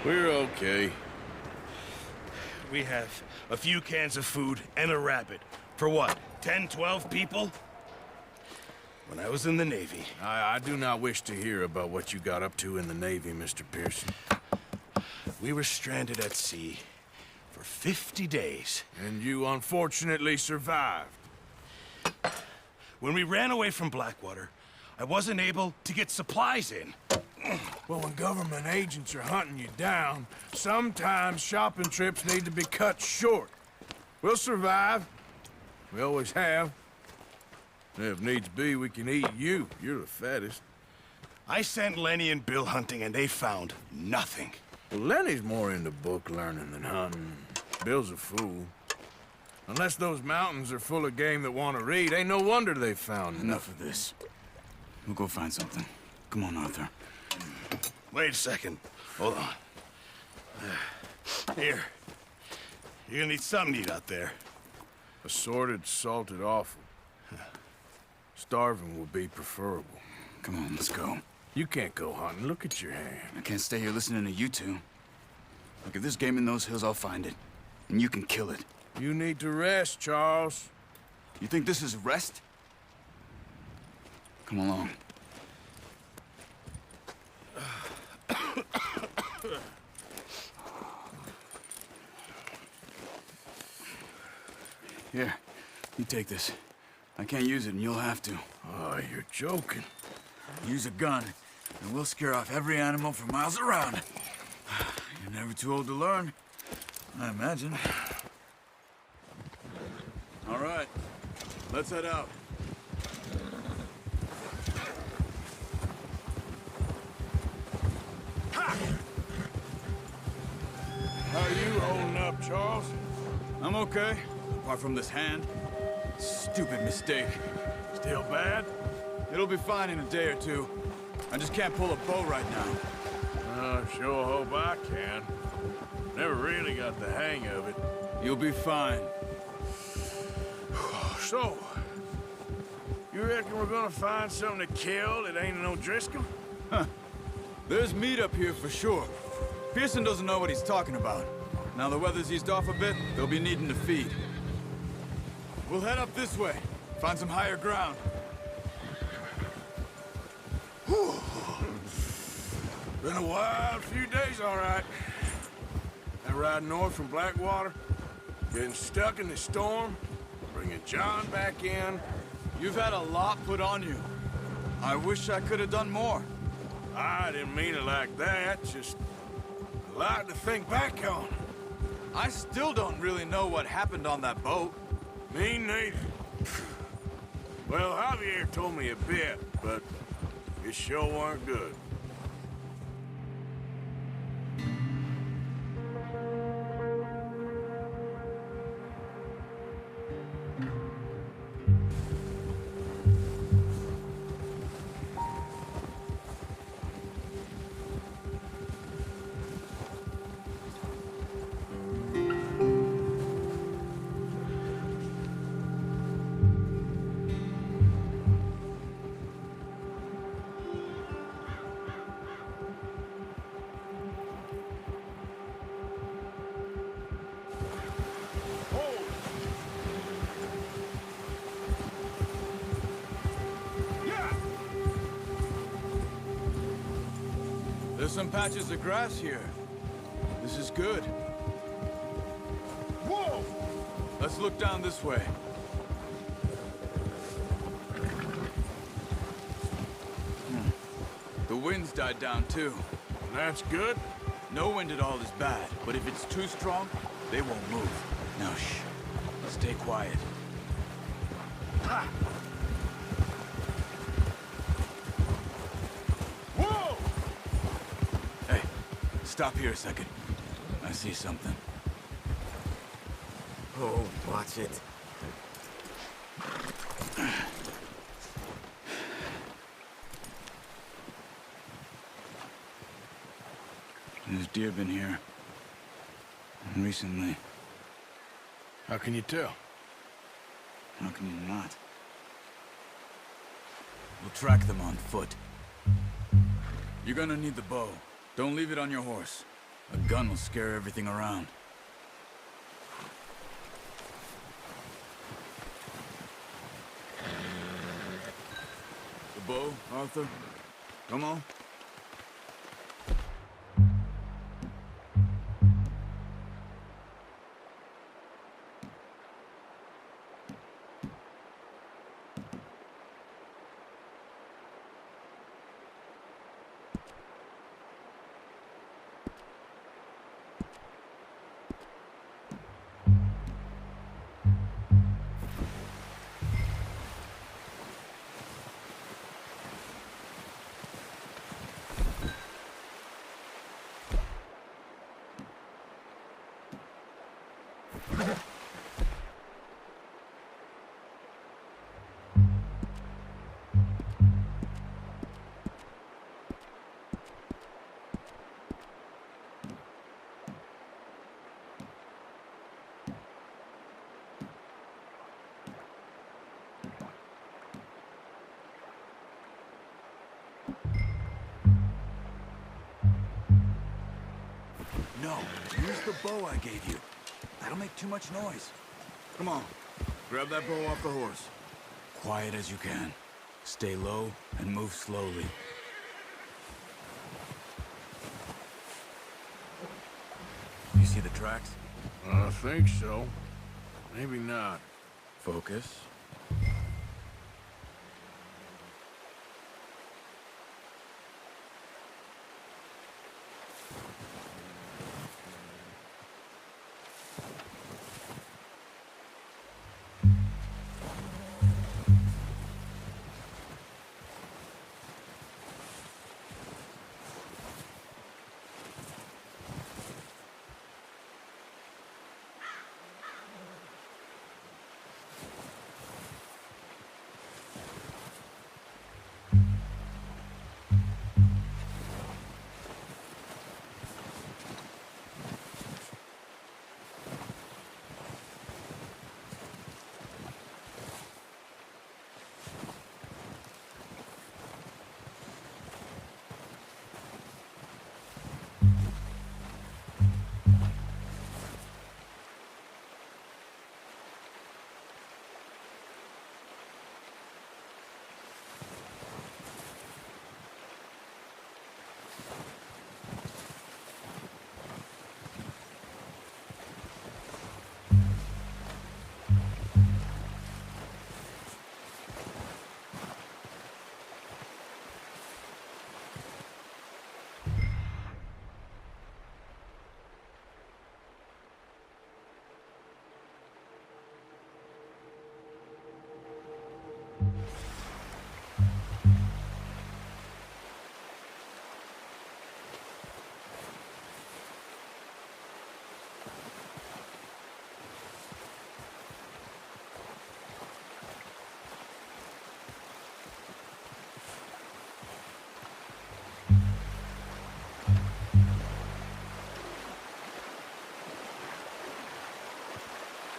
We're okay. We have a few cans of food and a rabbit. For what, 10, 12 people? When I was in the Navy... I do not wish to hear about what you got up to in the Navy, Mr. Pearson. We were stranded at sea for 50 days. And you unfortunately survived. When we ran away from Blackwater, I wasn't able to get supplies in. Well, when government agents are hunting you down, sometimes shopping trips need to be cut short. We'll survive. We always have. If needs be, we can eat you. You're the fattest. I sent Lenny and Bill hunting, and they found nothing. Well, Lenny's more into book learning than hunting. Bill's a fool. Unless those mountains are full of game that want to read, ain't no wonder they found Enough of this. We'll go find something. Come on, Arthur. Wait a second. Hold on. Here. You're gonna need something to eat out there. Assorted, salted offal. Starving would be preferable. Come on, let's go. You can't go hunting. Look at your hand. I can't stay here listening to you two. Look, if there's game in those hills, I'll find it. And you can kill it. You need to rest, Charles. You think this is rest? Come along. Here, you take this. I can't use it, and you'll have to. Oh, you're joking. Use a gun, and we'll scare off every animal for miles around. You're never too old to learn, I imagine. All right, let's head out. How are you holding up, Charles? I'm okay, apart from this hand. Stupid mistake. Still bad? It'll be fine in a day or two. I just can't pull a bow right now. Sure hope I can. Never really got the hang of it. You'll be fine. So, you reckon we're gonna find something to kill that ain't no Driscoll? There's meat up here for sure. Pearson doesn't know what he's talking about. Now the weather's eased off a bit, they'll be needing to feed. We'll head up this way, find some higher ground. Whew. Been a wild few days, all right. That ride north from Blackwater, getting stuck in the storm, bringing John back in. You've had a lot put on you. I wish I could have done more. I didn't mean it like that, just a lot to think back on. I still don't really know what happened on that boat. Me neither. Well, Javier told me a bit, but it sure weren't good. There's some patches of grass here. This is good. Whoa! Let's look down this way. The wind's died down too. That's good. No wind at all is bad, but if it's too strong, they won't move. Now shh. Stay quiet. Ha! Whoa! Hey, stop here a second. I see something. Oh, watch it. There's deer been here. Recently. How can you tell? How can you not? We'll track them on foot. You're gonna need the bow. Don't leave it on your horse. A gun will scare everything around. The bow, Arthur? Come on. No, use the bow I gave you. That'll make too much noise. Come on. Grab that bow off the horse. Quiet as you can. Stay low and move slowly. You see the tracks? I think so. Maybe not. Focus.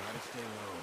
Try to stay low.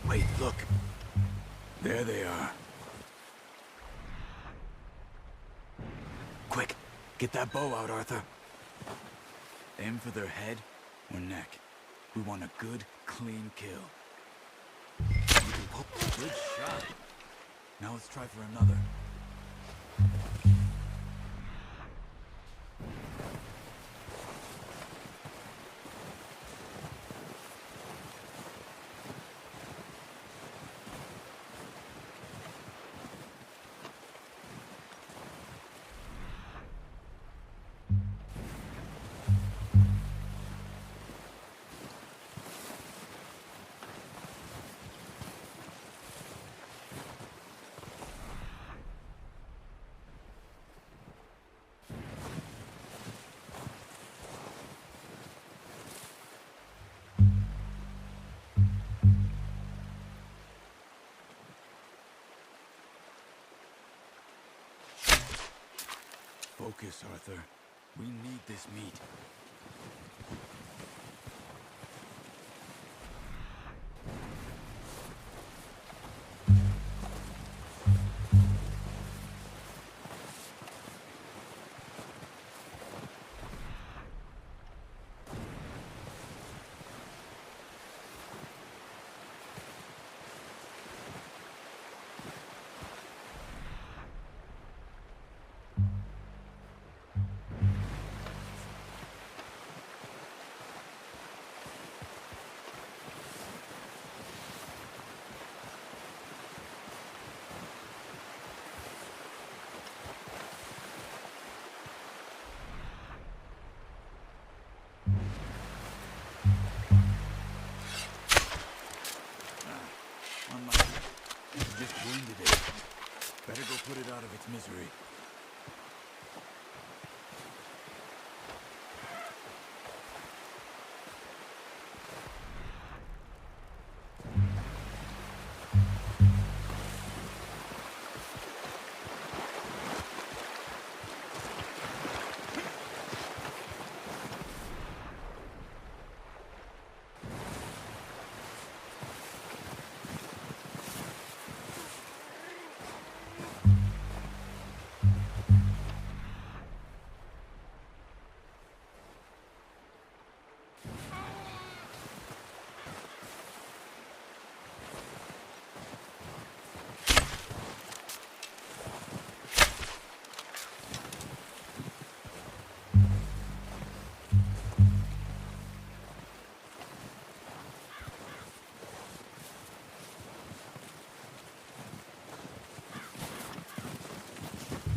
Wait, look. There they are. Quick, get that bow out, Arthur. Aim for their head or neck. We want a good, clean kill. Good shot. Now let's try for another. Focus, Arthur. We need this meat. Just wounded it. Better go put it out of its misery.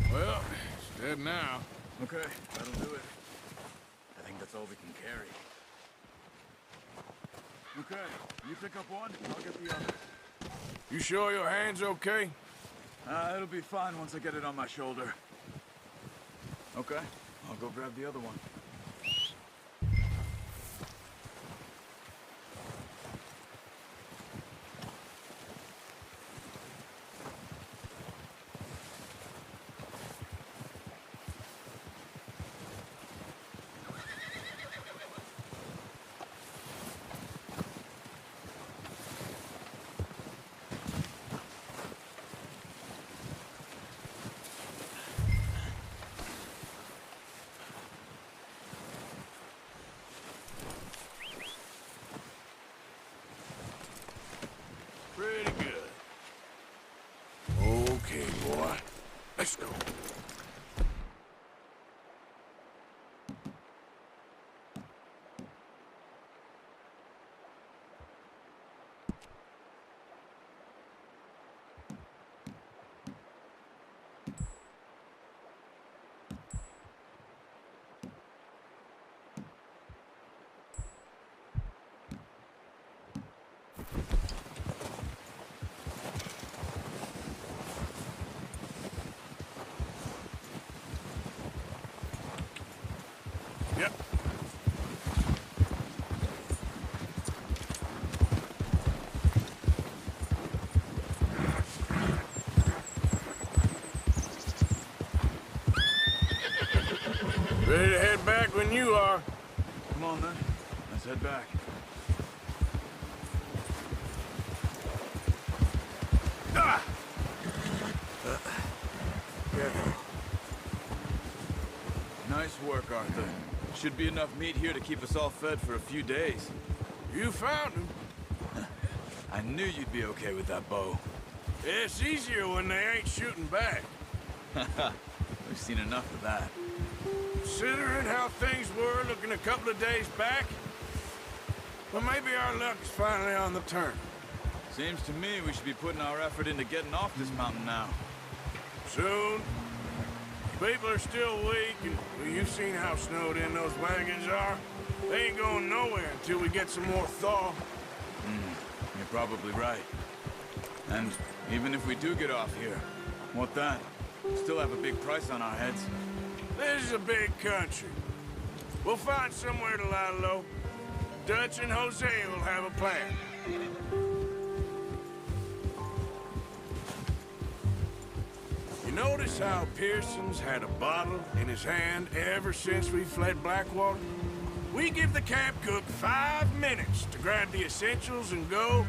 Well, it's dead now. Okay, that'll do it. I think that's all we can carry. Okay, you pick up one, I'll get the other. You sure your hand's okay? It'll be fine once I get it on my shoulder. Okay, I'll go grab the other one. Pretty good. Okay, boy. Let's go. Yep. Ready to head back when you are. Come on then, let's head back. Ah! Nice work, Arthur. Should be enough meat here to keep us all fed for a few days. You found him. I knew you'd be okay with that bow. It's easier when they ain't shooting back. We've seen enough of that. Considering how things were looking a couple of days back, well, maybe our luck's finally on the turn. Seems to me we should be putting our effort into getting off this mountain now. Soon. People are still weak, and well, you've seen how snowed in those wagons are. They ain't going nowhere until we get some more thaw. You're probably right. And even if we do get off here, what then? We still have a big price on our heads. This is a big country. We'll find somewhere to lie low. Dutch and Hosea will have a plan. You notice how Pearson's had a bottle in his hand ever since we fled Blackwater? We give the camp cook 5 minutes to grab the essentials and go,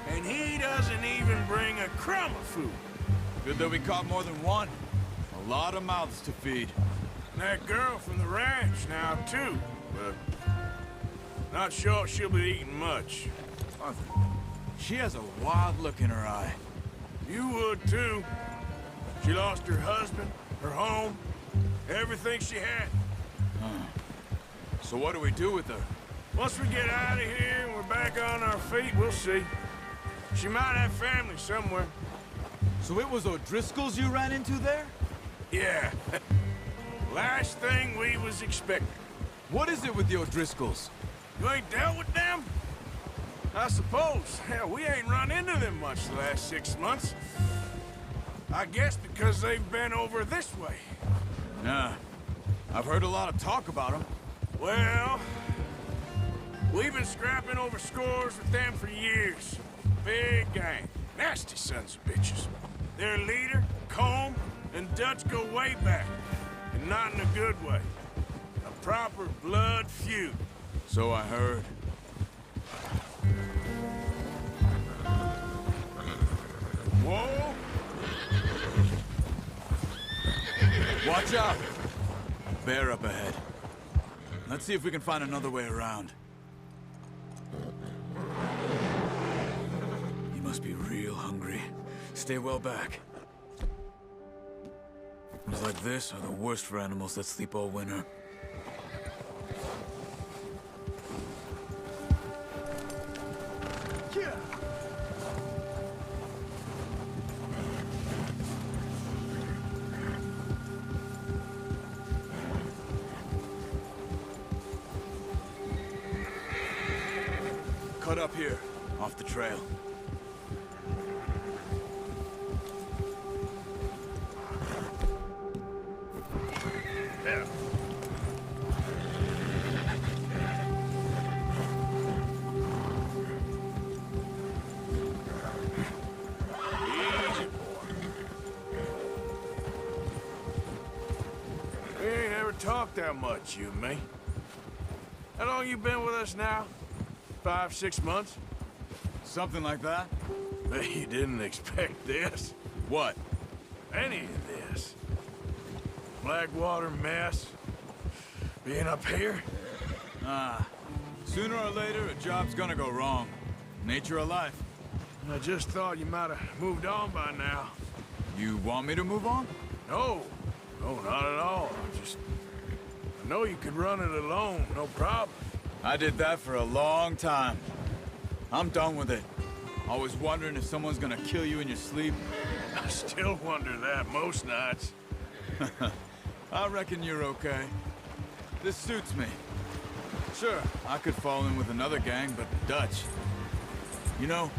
and he doesn't even bring a crumb of food. Good that we caught more than one. A lot of mouths to feed. And that girl from the ranch now, too. But not sure she'll be eating much. Arthur, she has a wild look in her eye. You would, too. She lost her husband, her home, everything she had. So what do we do with her? Once we get out of here and we're back on our feet, we'll see. She might have family somewhere. So it was O'Driscoll's you ran into there? Yeah. Last thing we was expecting. What is it with the O'Driscolls? You ain't dealt with them? I suppose. Hell, we ain't run into them much the last 6 months. I guess because they've been over this way. Yeah. I've heard a lot of talk about them. Well, we've been scrapping over scores with them for years. Big gang. Nasty sons of bitches. Their leader, Combe, and Dutch go way back. And not in a good way. A proper blood feud. So I heard. Whoa! Watch out! Bear up ahead. Let's see if we can find another way around. You must be real hungry. Stay well back. Things like this are the worst for animals that sleep all winter. Cut up here, off the trail. Yeah. Easy, boy. We ain't ever talked that much, you and me. How long you been with us now? 5, 6 months? Something like that? Bet you didn't expect this. What? Any of this. Blackwater mess. Being up here. Sooner or later, a job's gonna go wrong. Nature of life. I just thought you might have moved on by now. You want me to move on? No. No, not at all. I know you could run it alone, no problem. I did that for a long time. I'm done with it. Always wondering if someone's gonna kill you in your sleep. I still wonder that most nights. I reckon you're okay. This suits me. Sure, I could fall in with another gang, but Dutch... You know,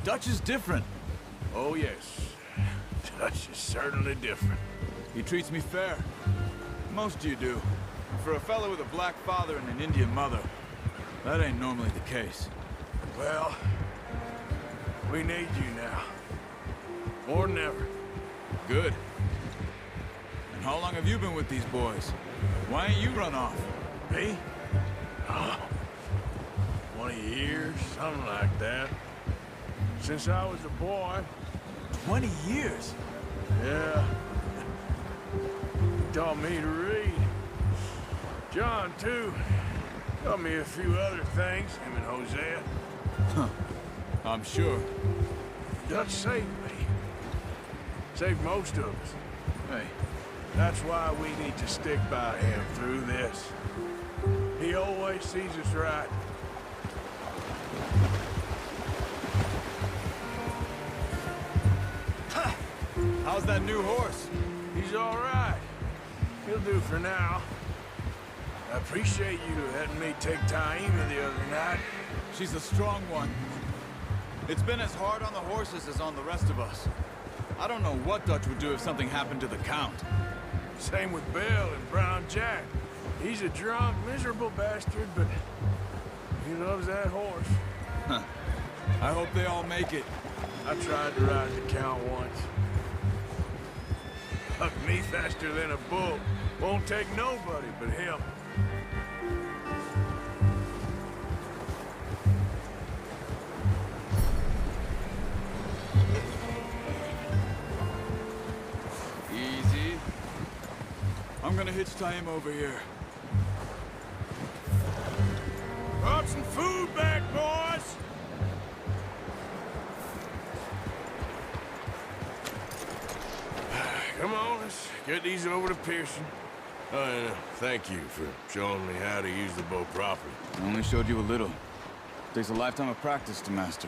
Dutch is different. Oh, yes. Dutch is certainly different. He treats me fair. Most of you do. For a fellow with a black father and an Indian mother, that ain't normally the case. Well, we need you now. More than ever. Good. And how long have you been with these boys? Why ain't you run off? Me? Oh, 20 years, something like that. Since I was a boy. 20 years? Yeah. He taught me to read. John, too. Taught me a few other things, him and Hosea. I'm sure. Dutch saved me. Saved most of us. Hey, That's why we need to stick by him through this. He always sees us right. how's that new horse? He's all right. He'll do for now. I appreciate you letting me take Taima the other night. She's a strong one. It's been as hard on the horses as on the rest of us. I don't know what Dutch would do if something happened to the Count. Same with Bill and Brown Jack. He's a drunk, miserable bastard, but he loves that horse. I hope they all make it. I tried to ride the Count once. Hucked me faster than a bull. Won't take nobody but him. Easy. I'm gonna hitch Taima over here. Brought some food back, boys! Come on, let's get these over to Pearson. Oh, and thank you for showing me how to use the bow properly. I only showed you a little. Takes a lifetime of practice to master.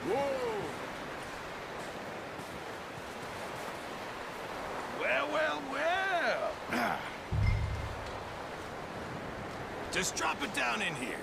Whoa! Well. Just drop it down in here.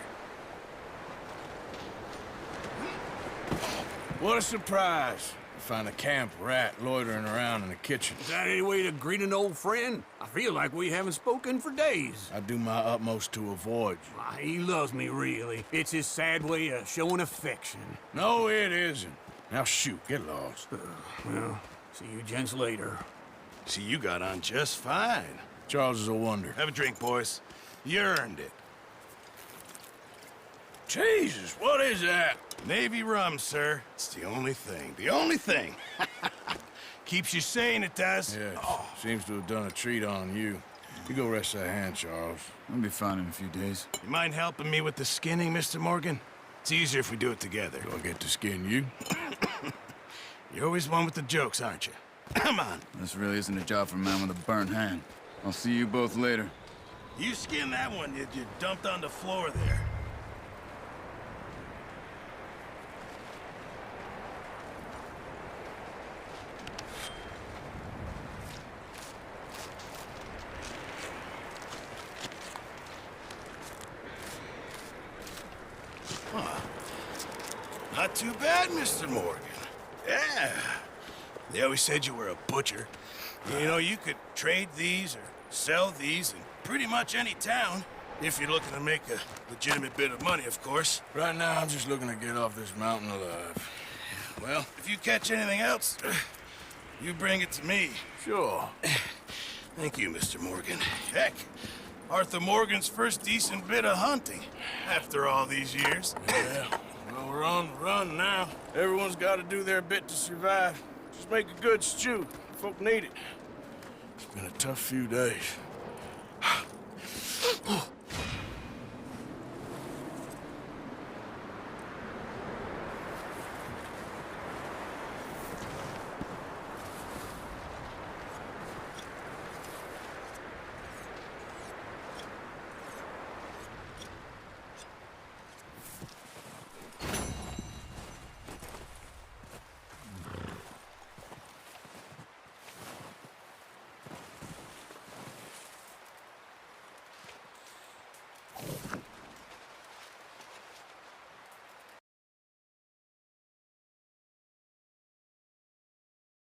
What a surprise. To find a camp rat loitering around in the kitchen. Is that any way to greet an old friend? I feel like we haven't spoken for days. I do my utmost to avoid you. Why, he loves me, really. It's his sad way of showing affection. No, it isn't. Now shoot, get lost. Well, see you gents later. See, you got on just fine. Charles is a wonder. Have a drink, boys. You earned it. Jesus, what is that? Navy rum, sir. It's the only thing. The only thing. Keeps you sane, it does. Yes, seems to have done a treat on you. You go rest that hand, Charles. I'll be fine in a few days. You mind helping me with the skinning, Mr. Morgan? It's easier if we do it together. Do I get to skin you? You're always one with the jokes, aren't you? Come on. This really isn't a job for a man with a burnt hand. I'll see you both later. You skinned that one you dumped on the floor there. Not too bad, Mr. Morgan. Yeah. They always said you were a butcher. You know, you could trade these or sell these in pretty much any town. If you're looking to make a legitimate bit of money, of course. Right now, I'm just looking to get off this mountain alive. Well, if you catch anything else, you bring it to me. Sure. Thank you, Mr. Morgan. Heck, Arthur Morgan's first decent bit of hunting after all these years. Yeah. Well, we're on the run now. Everyone's got to do their bit to survive. Just make a good stew. Folk need it. It's been a tough few days.